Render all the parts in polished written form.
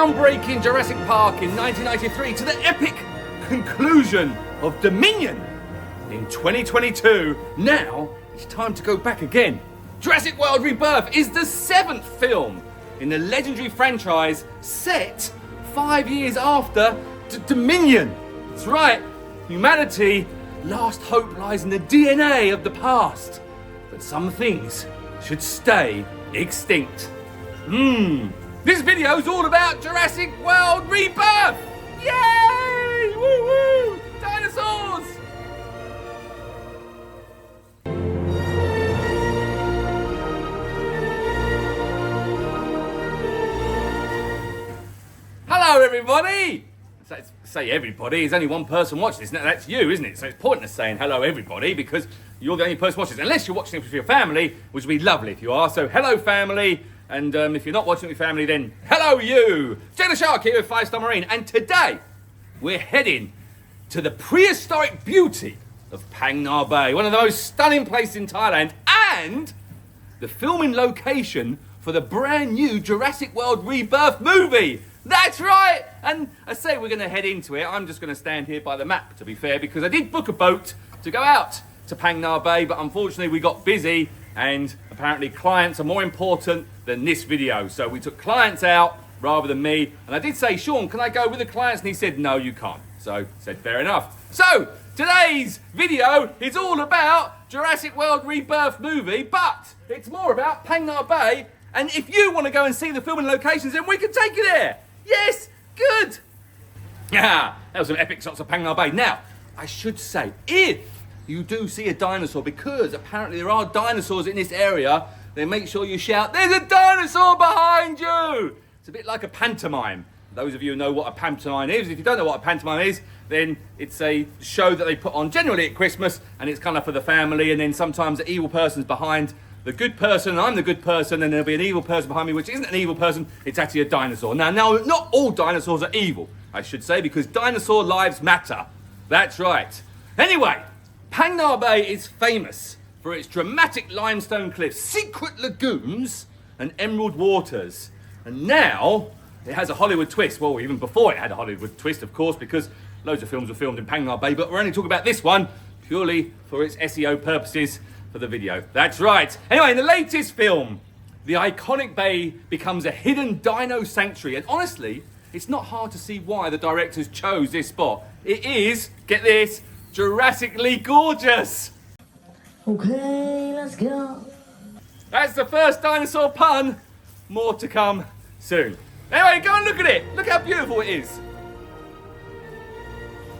groundbreaking Jurassic Park in 1993 to the epic conclusion of Dominion in 2022, now it's time to go back again. Jurassic World Rebirth is the 7th film in the legendary franchise set 5 years after Dominion. That's right, humanity last hope lies in the DNA of the past, but some things should stay extinct. This video is all about Jurassic World Rebirth! Yay! Woo woo! Dinosaurs! Hello everybody! Say everybody, there's only one person watching this, and that's you, isn't it? So it's pointless saying hello everybody because you're the only person watching this, unless you're watching it with your family, which would be lovely if you are. So hello family, and if you're not watching it with family, then hello you! Jay the Shark here with 5 Star Marine, and today we're heading to the prehistoric beauty of Phang Nga Bay, one of the most stunning places in Thailand, and the filming location for the brand new Jurassic World Rebirth movie. That's right! And I say we're going to head into it. I'm just going to stand here by the map, to be fair, because I did book a boat to go out to Phang Nga Bay, but unfortunately we got busy, and apparently clients are more important than this video. So we took clients out rather than me. And I did say, Sean, can I go with the clients? And he said, no, you can't. So I said, fair enough. So today's video is all about Jurassic World Rebirth movie, but it's more about Phang Nga Bay. And if you want to go and see the filming locations, then we can take you there. Yes, good. Yeah, that was some epic shots of Phang Nga Bay. Now, I should say, if you do see a dinosaur, because apparently there are dinosaurs in this area, then make sure you shout, there's a dinosaur behind you. It's a bit like a pantomime. Those of you who know what a pantomime is, if you don't know what a pantomime is, then it's a show that they put on generally at Christmas, and it's kind of for the family, and then sometimes the evil person's behind the good person, and I'm the good person, and there'll be an evil person behind me, which isn't an evil person, it's actually a dinosaur. Now, not all dinosaurs are evil, I should say, because dinosaur lives matter. That's right. Anyway, Phang Nga Bay is famous for its dramatic limestone cliffs, secret lagoons, and emerald waters. And now, it has a Hollywood twist. Well, even before it had a Hollywood twist, of course, because loads of films were filmed in Phang Nga Bay, but we're only talking about this one purely for its SEO purposes for the video. That's right. Anyway, in the latest film, the iconic bay becomes a hidden dino sanctuary. And honestly, it's not hard to see why the directors chose this spot. It is, get this, Jurassically gorgeous. Okay, let's go. That's the first dinosaur pun. More to come soon. Anyway, go and look at it. Look how beautiful it is.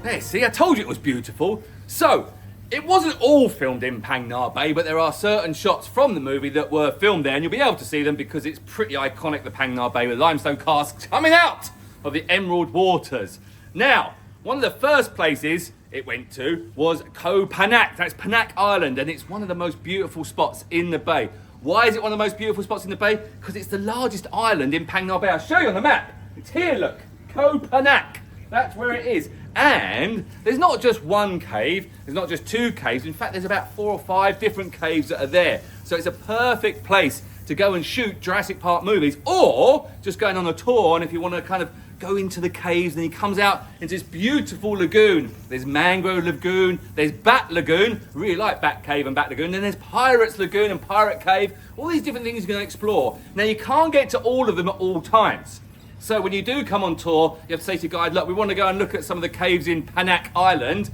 There, see, I told you it was beautiful. So, it wasn't all filmed in Phang Nga Bay, but there are certain shots from the movie that were filmed there, and you'll be able to see them because it's pretty iconic, the Phang Nga Bay with limestone casks coming out of the emerald waters. Now, one of the first places it went to was Koh Panak. That's Panak Island, and it's one of the most beautiful spots in the bay. Why is it one of the most beautiful spots in the bay? Because it's the largest island in Phang Nga Bay. I'll show you on the map. It's here, look. Koh Panak. That's where it is. And there's not just one cave, there's not just 2 caves. In fact, there's about 4 or 5 different caves that are there. So it's a perfect place to go and shoot Jurassic Park movies, or just going on a tour, and if you want to kind of go into the caves, and he comes out into this beautiful lagoon. There's Mangrove Lagoon, there's Bat Lagoon, really like Bat Cave and Bat Lagoon, then there's Pirates Lagoon and Pirate Cave, all these different things you're going to explore. Now, you can't get to all of them at all times. So when you do come on tour, you have to say to your guide, look, we want to go and look at some of the caves in Panak Island.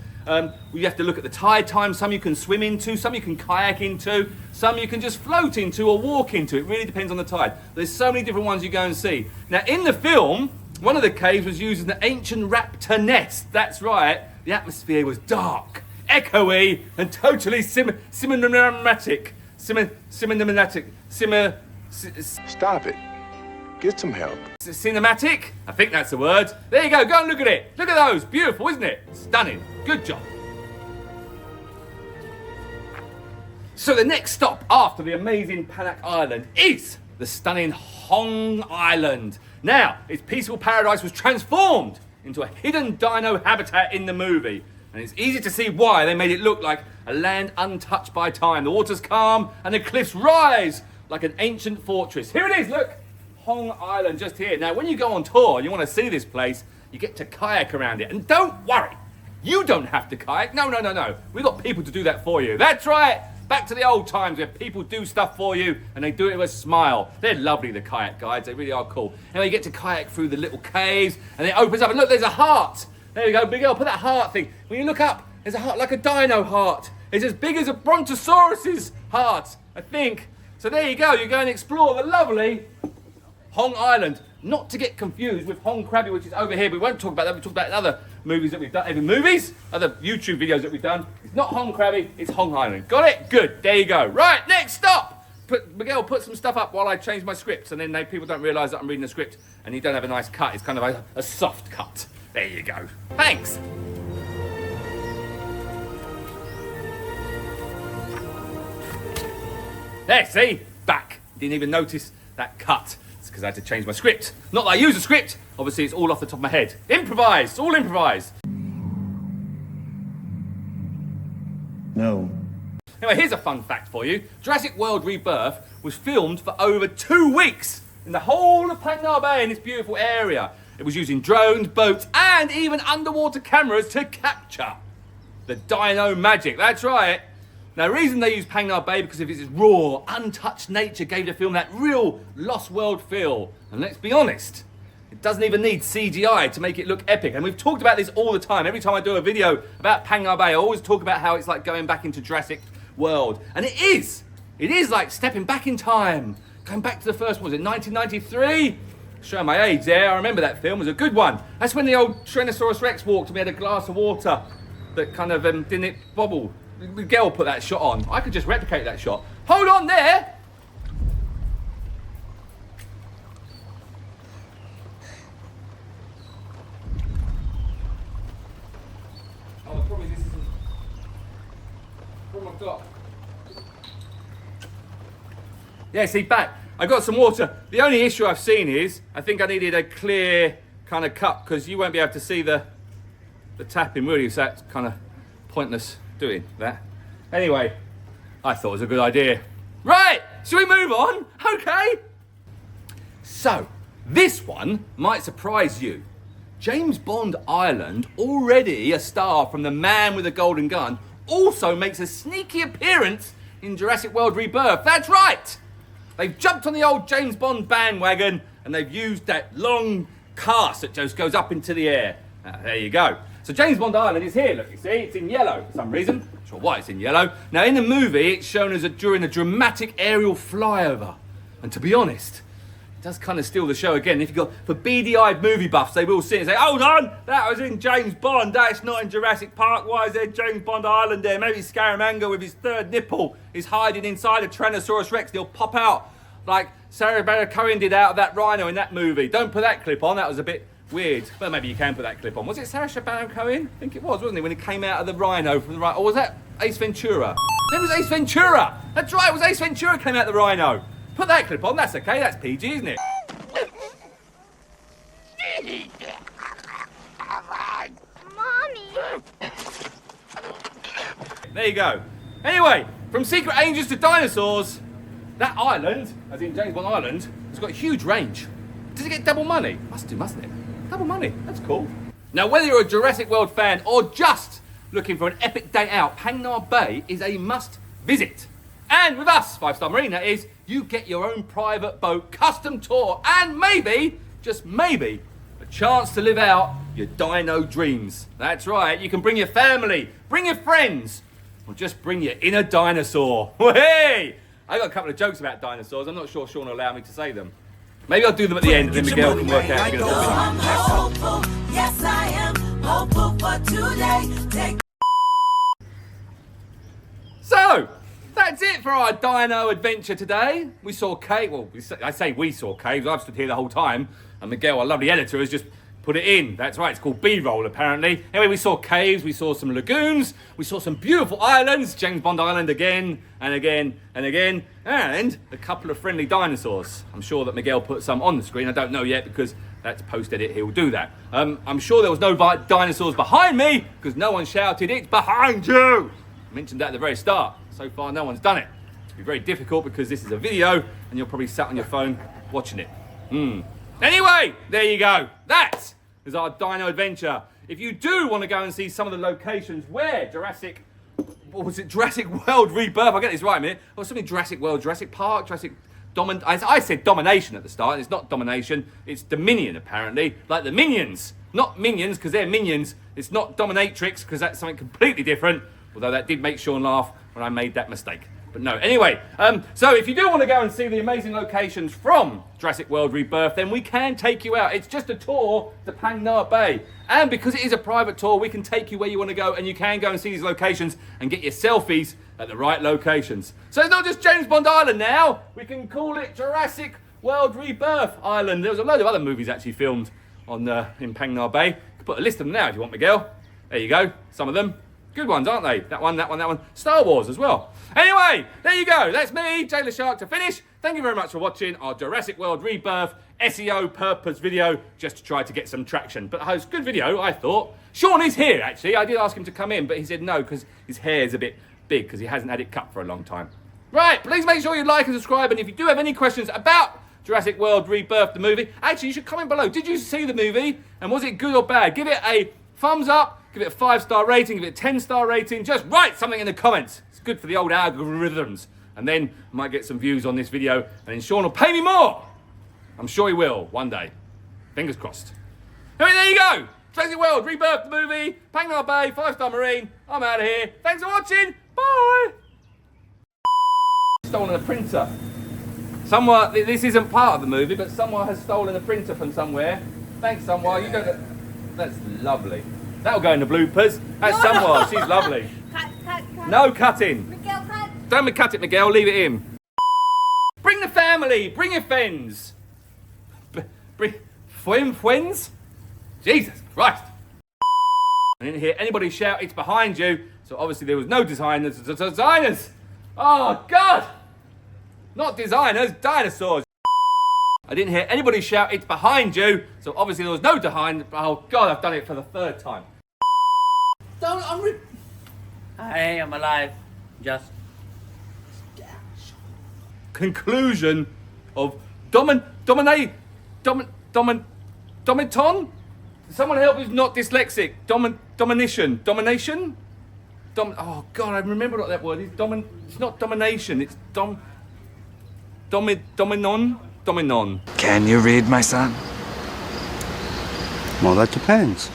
You have to look at the tide time. Some you can swim into, some you can kayak into, some you can just float into or walk into. It really depends on the tide. There's so many different ones you go and see. Now, in the film, one of the caves was used as an ancient raptor nest. That's right. The atmosphere was dark, echoey, and totally cinematic. Stop it. Get some help. Cinematic? I think that's the word. There you go, go and look at it. Look at those, beautiful, isn't it? Stunning, good job. So the next stop after the amazing Panak Island is the stunning Hong Island. Now, its peaceful paradise was transformed into a hidden dino habitat in the movie. And it's easy to see why they made it look like a land untouched by time. The water's calm and the cliffs rise like an ancient fortress. Here it is, look. Phang Island just here. Now, when you go on tour and you want to see this place, you get to kayak around it. And don't worry, you don't have to kayak. No. We've got people to do that for you. That's right. Back to the old times where people do stuff for you and they do it with a smile. They're lovely, the kayak guides. They really are cool. And you get to kayak through the little caves and it opens up and look, there's a heart. There you go, big girl, put that heart thing. When you look up, there's a heart like a dino heart. It's as big as a brontosaurus's heart, I think. So there you go, you go and explore the lovely Phang Island. Not to get confused with Hong Krabi, which is over here. We won't talk about that. We'll talk about other movies that we've done. Other YouTube videos that we've done. It's not Hong Krabi, it's Phang Island. Got it? Good. There you go. Right, next stop. Miguel, put some stuff up while I change my scripts, and then people don't realise that I'm reading a script, and you don't have a nice cut. It's kind of a soft cut. There you go. Thanks. There, see? Back. Didn't even notice that cut. Because I had to change my script. Not that I use a script, obviously it's all off the top of my head. Improvised, all improvised. No. Anyway, here's a fun fact for you. Jurassic World Rebirth was filmed for over 2 weeks in the whole of Panak Island Bay in this beautiful area. It was using drones, boats, and even underwater cameras to capture the dino magic. That's right. Now, the reason they use Phang Nga Bay because of its raw, untouched nature gave the film that real Lost World feel. And let's be honest, it doesn't even need CGI to make it look epic. And we've talked about this all the time. Every time I do a video about Phang Nga Bay, I always talk about how it's like going back into Jurassic World. And it is. It is like stepping back in time. Going back to the first one, was it 1993? Showing my age there. I remember that film. It was a good one. That's when the old Tyrannosaurus Rex walked and we had a glass of water that kind of didn't it bobble. Miguel put that shot on. I could just replicate that shot. Hold on there! Oh, the problem is this isn't... What have I got? Yeah, see, back. I got some water. The only issue I've seen is, I think I needed a clear kind of cup, because you won't be able to see the tapping, will you? So that's kind of pointless doing that. Anyway, I thought it was a good idea. Right, shall we move on? Okay. So, this one might surprise you. James Bond Island, already a star from The Man with the Golden Gun, also makes a sneaky appearance in Jurassic World Rebirth. That's right. They've jumped on the old James Bond bandwagon and they've used that long cast that just goes up into the air. There you go. So James Bond Island is here, look, you see, it's in yellow for some reason. Not sure why it's in yellow. Now in the movie, it's shown as during a dramatic aerial flyover. And to be honest, it does kind of steal the show again. If you got, for beady-eyed movie buffs, they will see it and say, hold on, that was in James Bond, that's not in Jurassic Park, why is there James Bond Island there? Maybe Scaramanga with his third nipple is hiding inside a Tyrannosaurus Rex, he'll pop out like Sarah Baron Cohen did out of that rhino in that movie. Don't put that clip on, that was a bit weird. Well, maybe you can put that clip on. Was it Sarah Baron Cohen? I think it was, wasn't it? When he came out of the rhino from the rhino. Or was that Ace Ventura? It was Ace Ventura. That's right, it was Ace Ventura came out of the rhino. Put that clip on, that's okay, that's PG, isn't it? Mommy! There you go. Anyway, from secret angels to dinosaurs, that island, as in James Bond Island, has got a huge range. Does it get double money? Must do, mustn't it? Double money, that's cool. Now, whether you're a Jurassic World fan or just looking for an epic day out, Phang Nga Bay is a must visit. And with us, 5-Star Marine, that is, you get your own private boat, custom tour, and maybe, just maybe, a chance to live out your dino dreams. That's right, you can bring your family, bring your friends, or just bring your inner dinosaur. Hey! I got a couple of jokes about dinosaurs. I'm not sure Sean will allow me to say them. Maybe I'll do them at the end and then Miguel can work out. I'm hopeful, yes I am hopeful for today. So, that's it for our dino adventure today. We saw caves, well, I say we saw caves, I've stood here the whole time, and Miguel, our lovely editor, has just put it in. That's right, it's called B-roll apparently. Anyway, we saw caves, we saw some lagoons, we saw some beautiful islands, James Bond Island again, and again, and again, and a couple of friendly dinosaurs. I'm sure that Miguel put some on the screen, I don't know yet because that's post-edit, he'll do that. I'm sure there was no dinosaurs behind me because no one shouted, "It's behind you!" I mentioned that at the very start. So far, no one's done it. It'll be very difficult because this is a video and you're probably sat on your phone watching it. Anyway, there you go. That is our dino adventure. If you do want to go and see some of the locations where Jurassic World Rebirth, I get this right a minute, or something Jurassic World, Jurassic Park, I said domination at the start, and it's not domination, it's dominion apparently, like the Minions. Not Minions, because they're minions. It's not dominatrix, because that's something completely different, although that did make Sean laugh when I made that mistake. But no, anyway, so if you do want to go and see the amazing locations from Jurassic World Rebirth, then we can take you out. It's just a tour to Phang Nga Bay. And because it is a private tour, we can take you where you want to go, and you can go and see these locations and get your selfies at the right locations. So it's not just James Bond Island now. We can call it Jurassic World Rebirth Island. There was a load of other movies actually filmed on in Phang Nga Bay. You can put a list of them now if you want, Miguel. There you go, some of them. Good ones, aren't they? That one, that one, that one. Star Wars as well. Anyway, there you go. That's me, Jailer Shark, to finish. Thank you very much for watching our Jurassic World Rebirth SEO purpose video, just to try to get some traction. But it was a good video, I thought. Sean is here, actually. I did ask him to come in, but he said no, because his hair is a bit big, because he hasn't had it cut for a long time. Right, please make sure you like and subscribe, and if you do have any questions about Jurassic World Rebirth, the movie, actually, you should comment below. Did you see the movie, and was it good or bad? Give it a thumbs up, give it a 5-star rating, give it a 10-star rating. Just write something in the comments. It's good for the old algorithms. And then I might get some views on this video, and then Sean will pay me more. I'm sure he will, one day. Fingers crossed. Anyway, there you go. Jurassic World Rebirth, the movie. Phang Nga Bay, 5-star Marine. I'm out of here. Thanks for watching. Bye. Stolen a printer. Someone, this isn't part of the movie, but someone has stolen a printer from somewhere. Thanks, someone. You don't. That's lovely. That'll go in the bloopers. That's someone. She's lovely. Cut. No cutting. Miguel, cut. Don't cut it, Miguel. Leave it in. Bring the family. Bring your friends. Bring friends. Jesus Christ. I didn't hear anybody shout, "It's behind you." So obviously there was no designers. Designers. Oh God. Not designers. Dinosaurs. I didn't hear anybody shout, "It's behind you." So obviously there was no behind. Oh God, I've done it for the 3rd time. I am alive. Just. Conclusion of dominaton. Someone help who's not dyslexic. Domination. Oh God, I remember what that word is. It's not domination. It's dominon. Can you read, my son? Well, that depends.